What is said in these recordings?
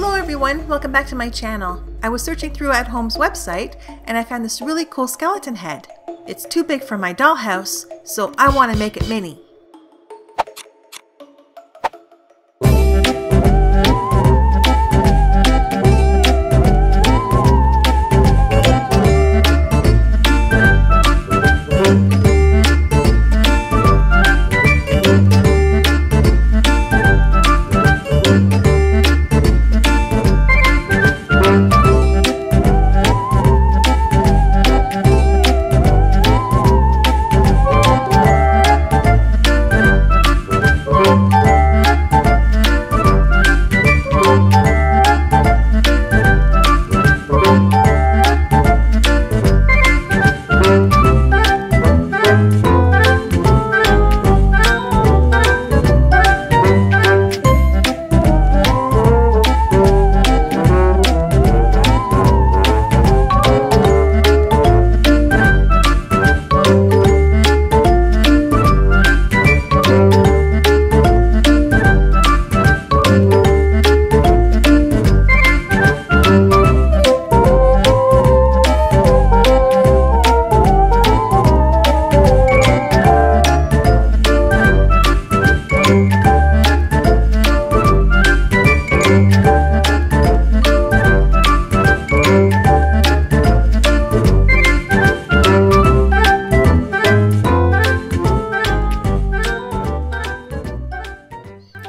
Hello everyone, welcome back to my channel. I was searching through At Home's website and I found this really cool skeleton head. It's too big for my dollhouse, so I want to make it mini.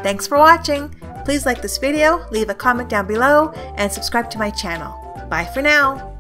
Thanks for watching! Please like this video, leave a comment down below, and subscribe to my channel. Bye for now!